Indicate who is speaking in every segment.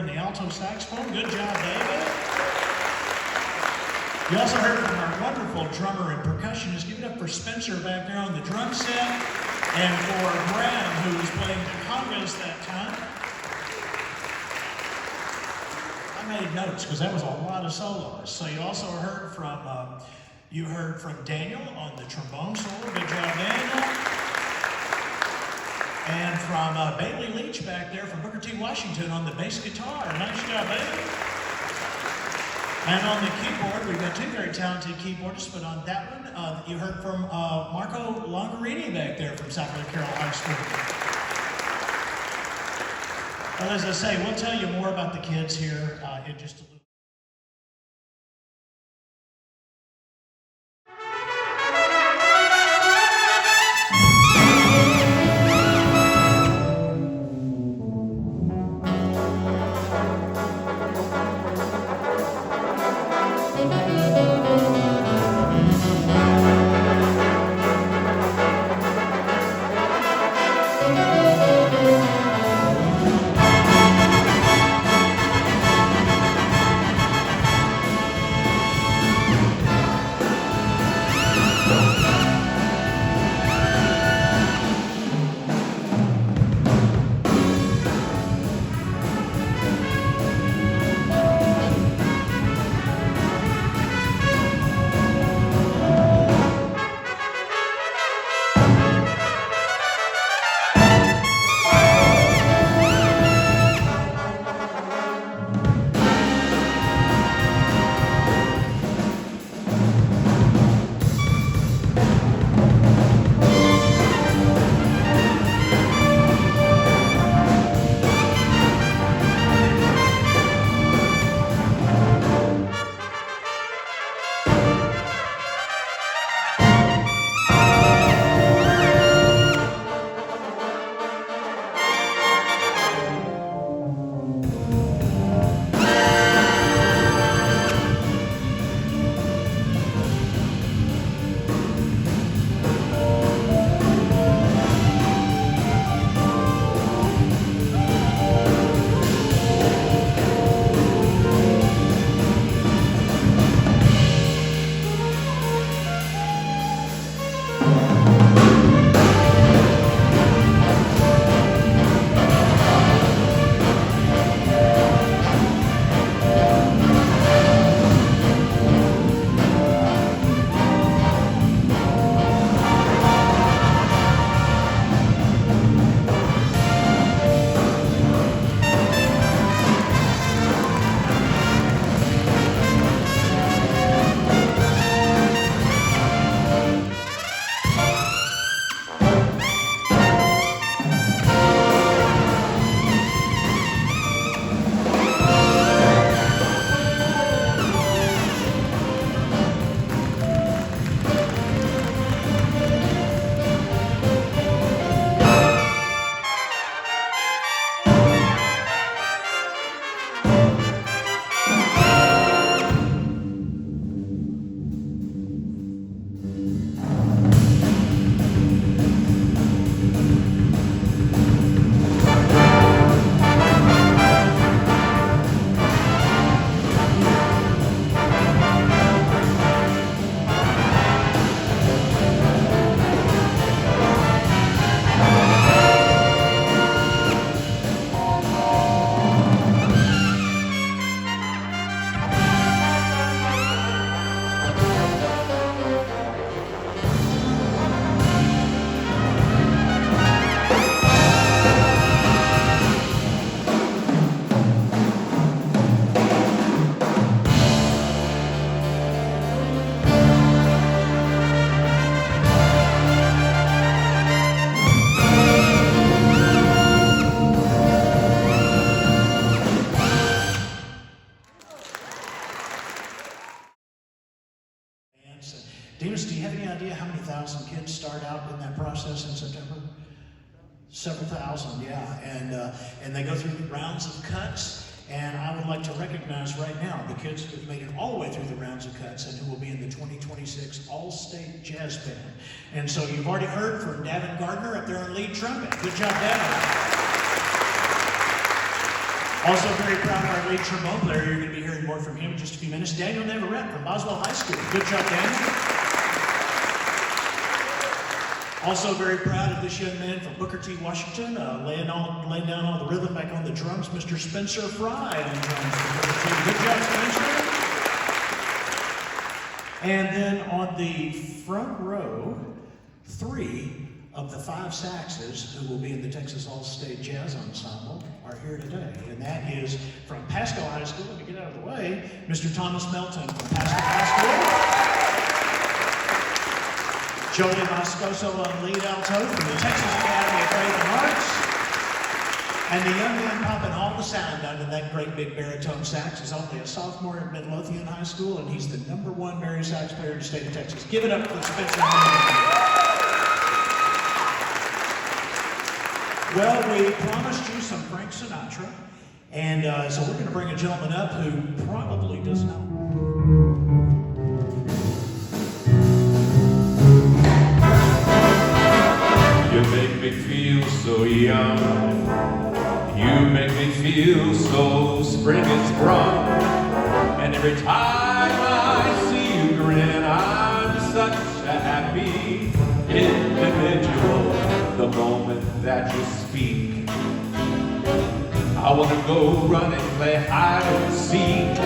Speaker 1: on the alto saxophone. Good job, David. You also heard from our wonderful drummer and percussionist. Give it up for Spencer back there on the drum set, and for Graham, who was playing the congas that time. I made notes because that was a lot of soloists. So you also heard from Daniel on the trombone solo. Good job, Daniel. And from Bailey Leach back there from Booker T. Washington on the bass guitar. Nice job, Bailey. And on the keyboard, we've got two very talented keyboardists, but on that one, you heard from Marco Longarini back there from Sacramento Carroll High School. Well, as I say, we'll tell you more about the kids here in just a little. Demas, do you have any idea how many thousand kids start out in that process in September? Several thousand, yeah. And they go through rounds of cuts. And I would like to recognize right now the kids who have made it all the way through the rounds of cuts and who will be in the 2026 All-State Jazz Band. And so you've already heard from Davin Gardner up there on lead trumpet. Good job, Davin. Also very proud of our lead trombone player. You're going to be hearing more from him in just a few minutes. Daniel Navarrete from Boswell High School. Good job, Daniel. Also very proud of this young man from Booker T. Washington, laying down all the rhythm back on the drums, Mr. Spencer Fry on drums from Booker T. Good job, Spencer. And then on the front row, 3 of the 5 saxes who will be in the Texas All-State Jazz Ensemble are here today. And that is from Pasco High School, let me get out of the way, Mr. Thomas Melton from Pasco High School. Joey Moscoso on lead alto from the Texas Academy of Faith and Arts. And the young man popping all the sound out of that great big baritone sax is only a sophomore at Midlothian High School, and he's the #1 bari sax player in the state of Texas. Give it up for Spencer Melton. Well, we promised you some Frank Sinatra, and so we're going to bring a gentleman up who probably does not.
Speaker 2: You make me feel so young. You make me feel so spring is sprung. And every time I see you grin, I'm such a happy individual. The moment that you speak, I want to go run and play hide and seek.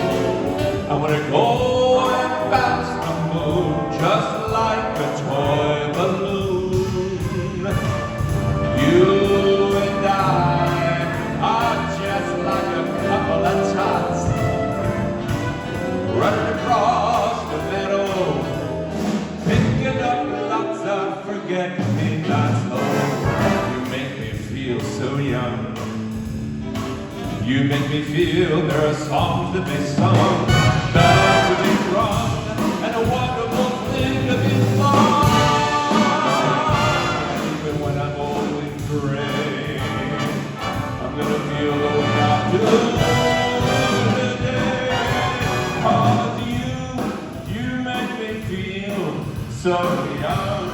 Speaker 2: I want to go and bounce the moon just like a toy balloon. You and I are just like a couple of tots running across the meadow, picking up lots of forget-me-nots. So young, you make me feel there are songs to be sung, bells to be rung, and a wonderful thing to be sung. Even when I'm old and gray, I'm gonna feel the way I do today. 'Cause you make me feel so young.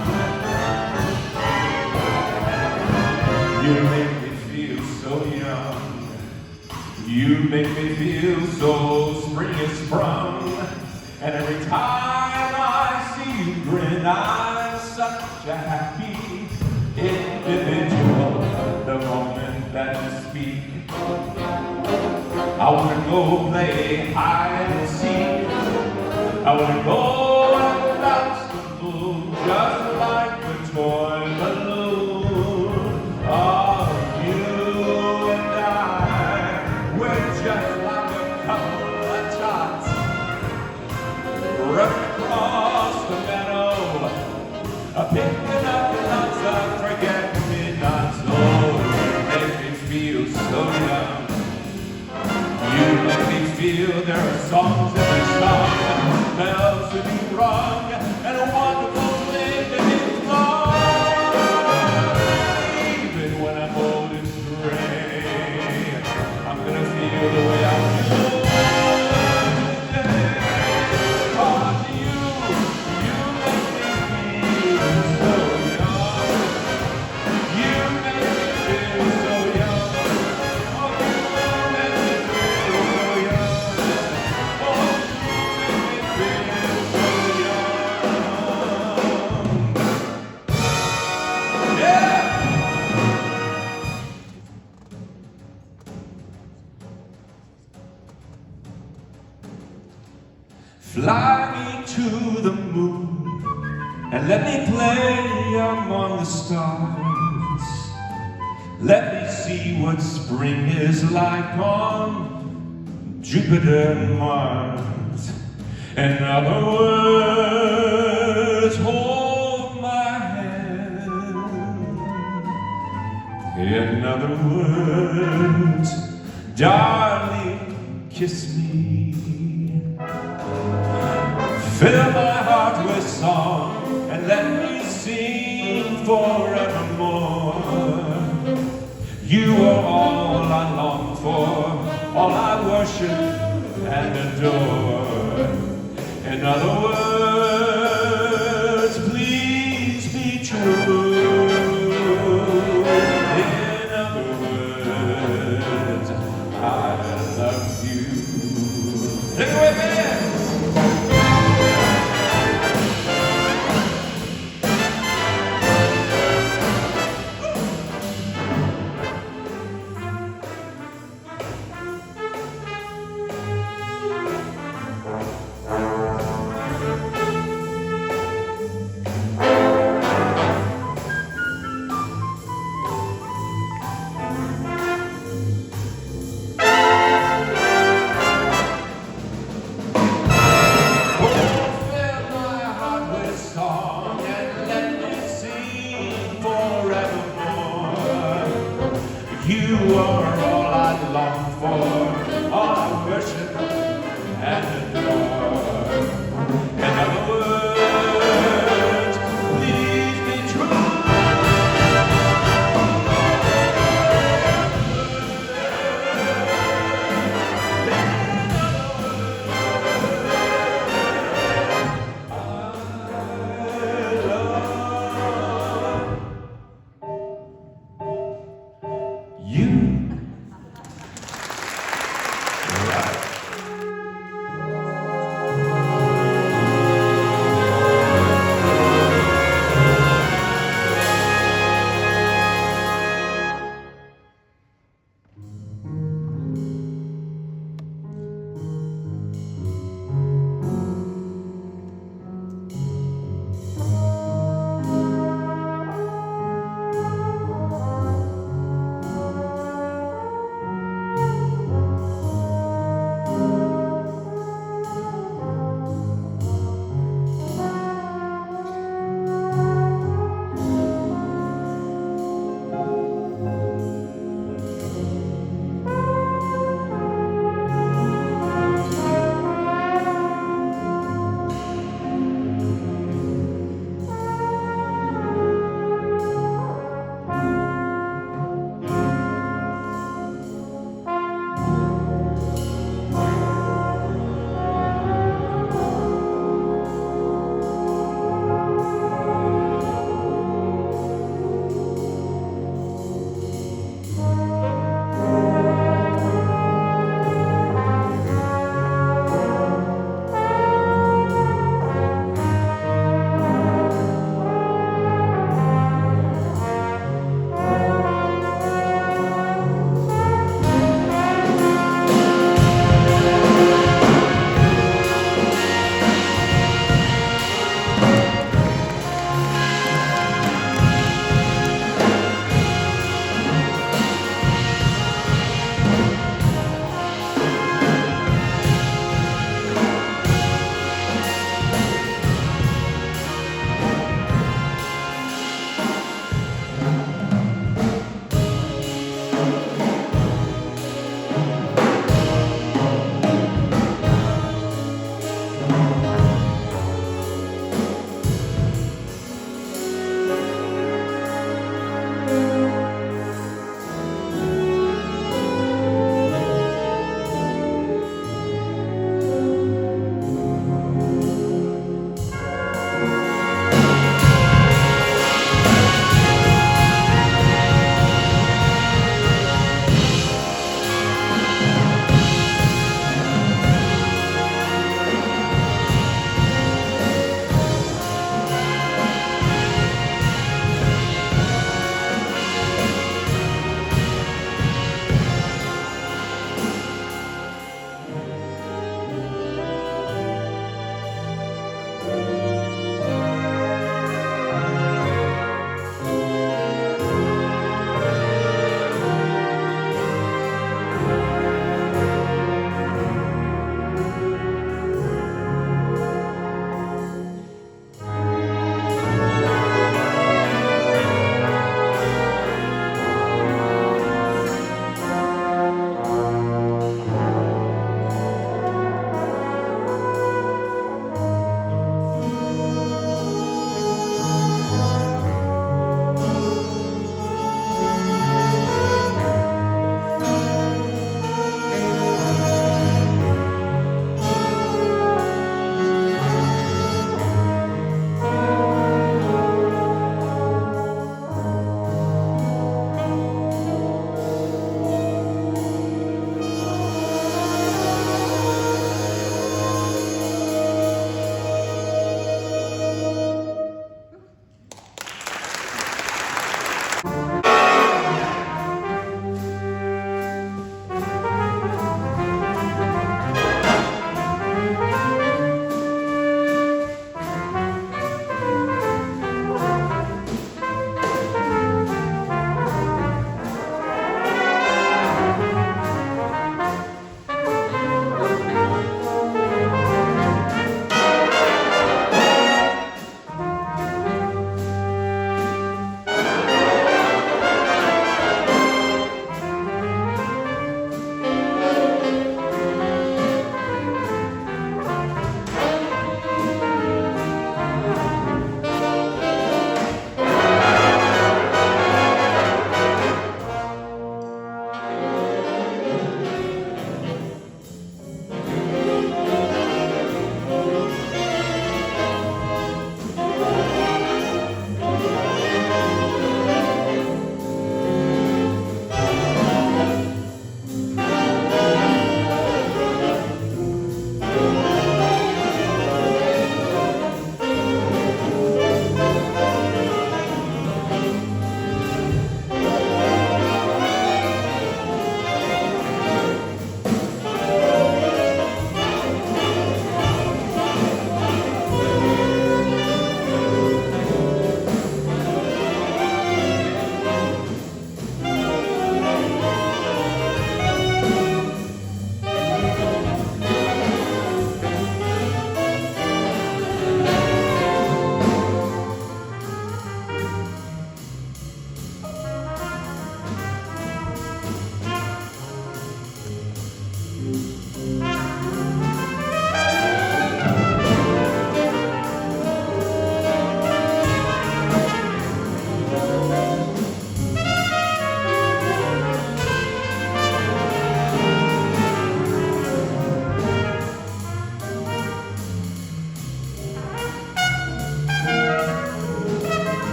Speaker 2: You make me feel so young. You make me feel so spring is sprung. And every time I see you grin, I'm such a happy individual. The moment that you speak, I want to go play hide and seek. I want to go and bounce the moon just like a toy balloon. Oh, you and I, we're just like a couple of tots running across the meadow, picking up lots of forget-me-nots. Oh, you make me feel so young. You make me feel there are songs to be sung, bells to be rung, and a wonderful thing to be sung. The way I feel today. 'Cause you make me feel so young. You make me feel so young. Oh, you make me feel so young. Oh, you make me feel so young. Yeah! Fly me to the moon and let me play among the stars. Let me see what spring is like on Jupiter and Mars. In other words, hold my hand. In other words, darling, kiss me. Fill my heart with song and let me sing forevermore. You are all I long for, all I worship and adore. In other words, please be true. In other words, I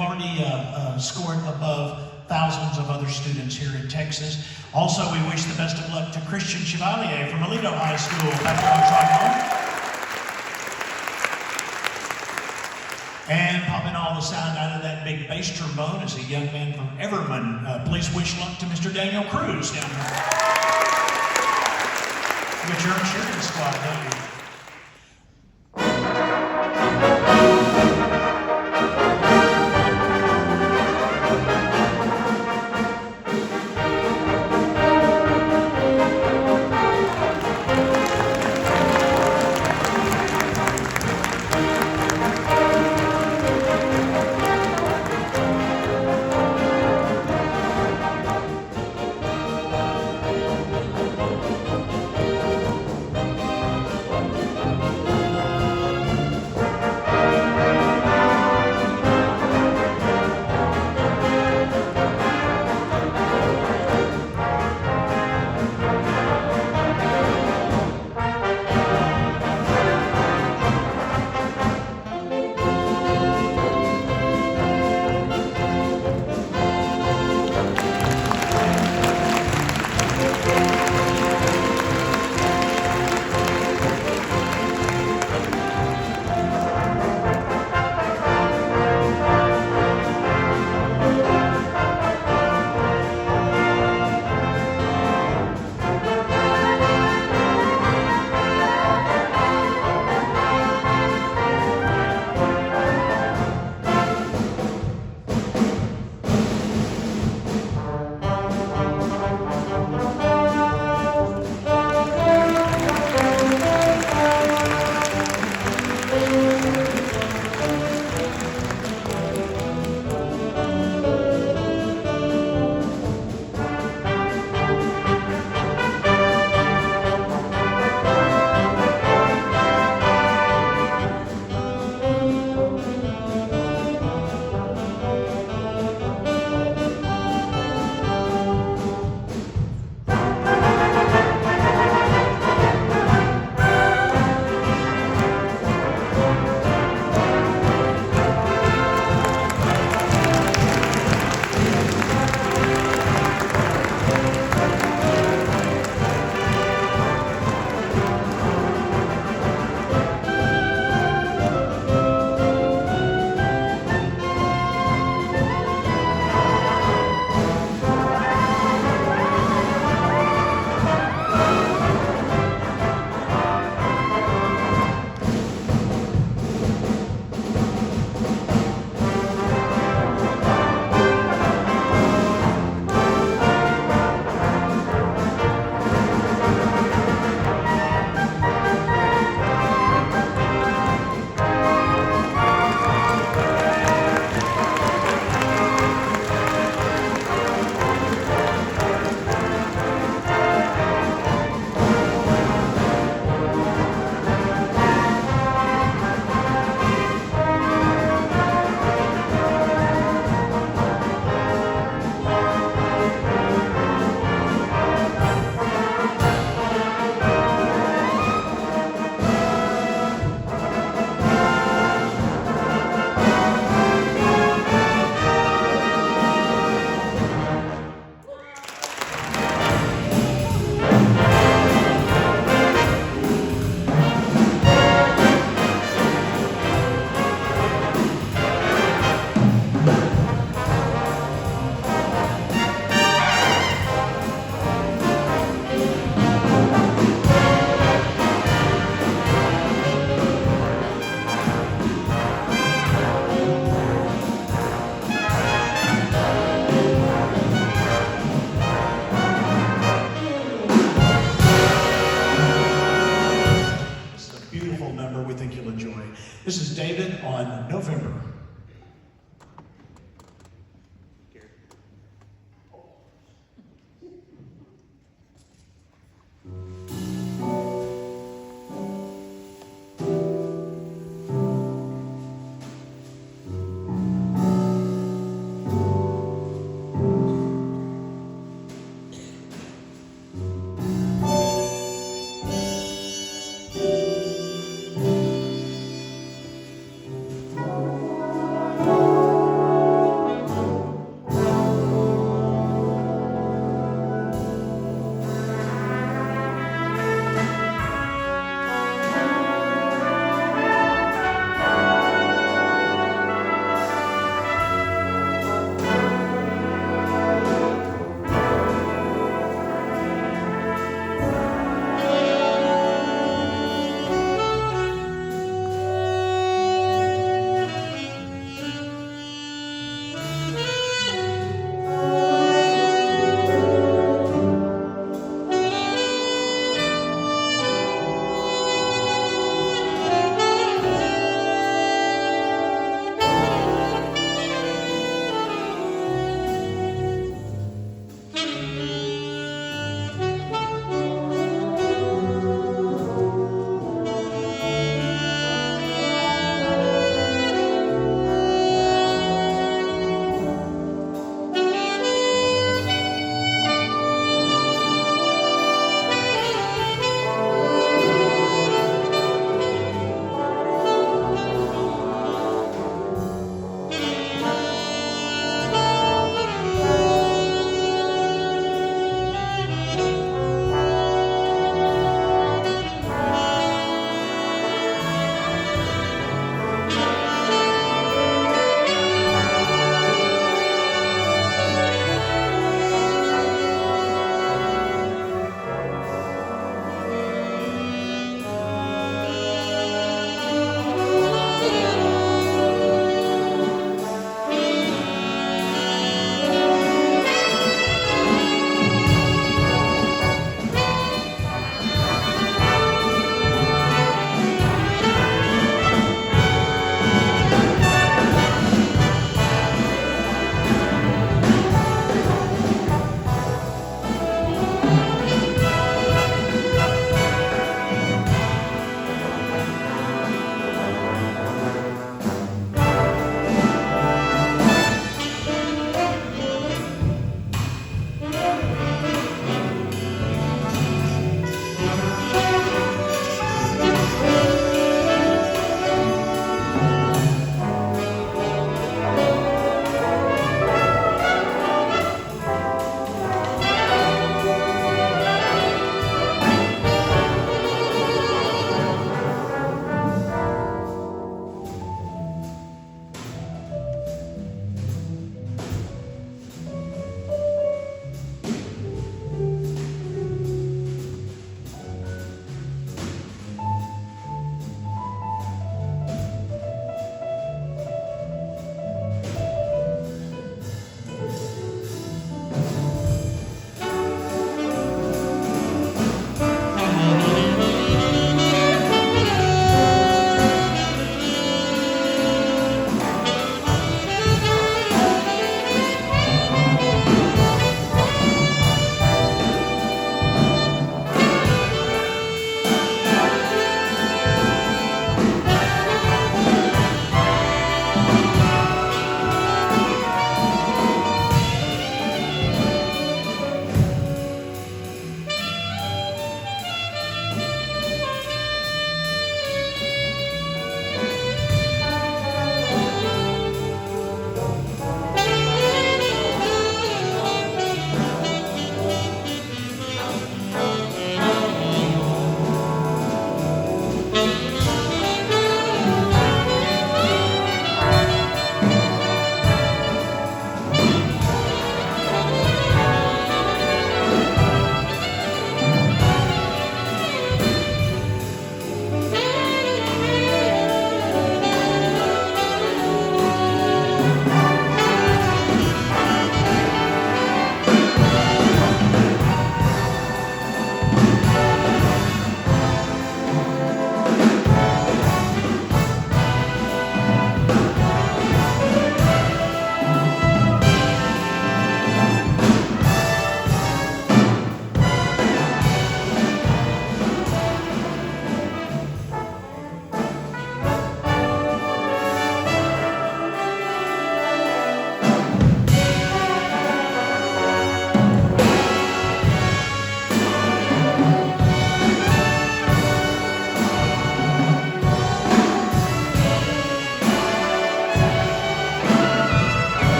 Speaker 1: already scored above thousands of other students here in Texas. Also, we wish the best of luck to Christian Chevalier from Aledo High School, back on trombone. And popping all the sound out of that big bass trombone is a young man from Everman. Please wish luck to Mr. Daniel Cruz down here. You got your own cheering squad, don't you?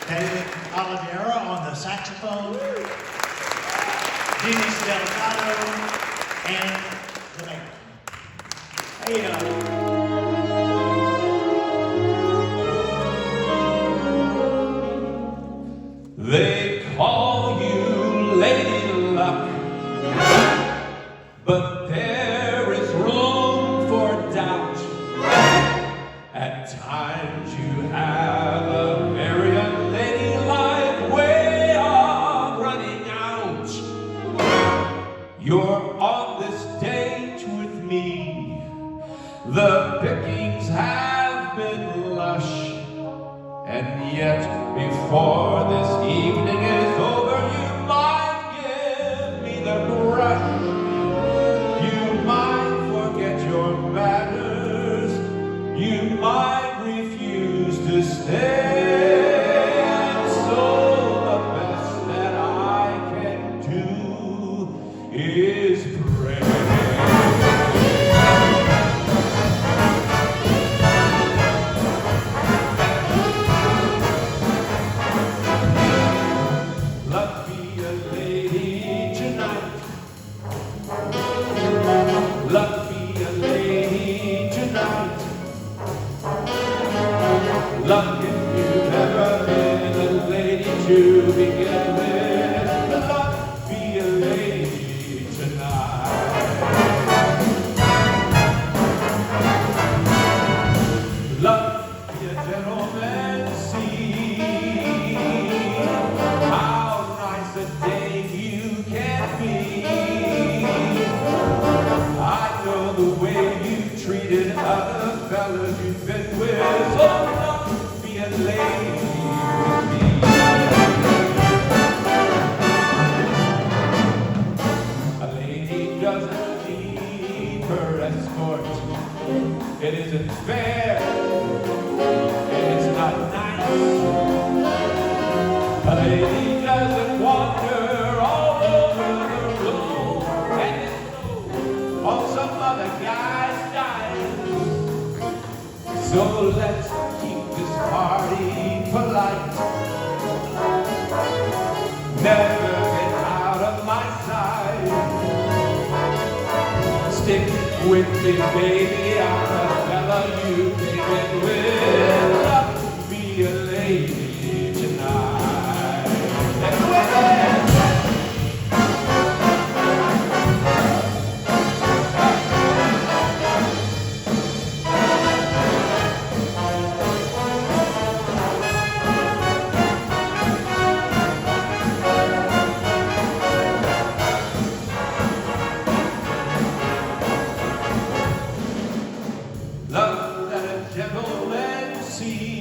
Speaker 1: David Oliveira on the saxophone, Denise Delgado, and the mayor. Hey,
Speaker 2: They call you Lady Luck, but there is room for doubt. At times you have a very unladylike way of running out. You're on this date with me. The pickings have been lush. And yet, before this evening is over, you might give me the brush. You might forget your manners. You might refuse to stay. And so the best that I can do is pray. Luck be a lady tonight. Luck if you've ever been a lady to begin with. Luck be a lady tonight. Luck be a gentleman, see how nice a dame you can be. I know the way you treated other fellas you've been with, so luck be a lady with me. A lady doesn't need her escort. It isn't fair, and it's not nice. A lady doesn't wander all over the room, and it's on some other guy's dime. So let's keep this party polite. Never get out of my sight. Stick with me, baby. I'm the fella you came in with. Luck be a lady tonight. Let's win it! Love that a gentleman sees.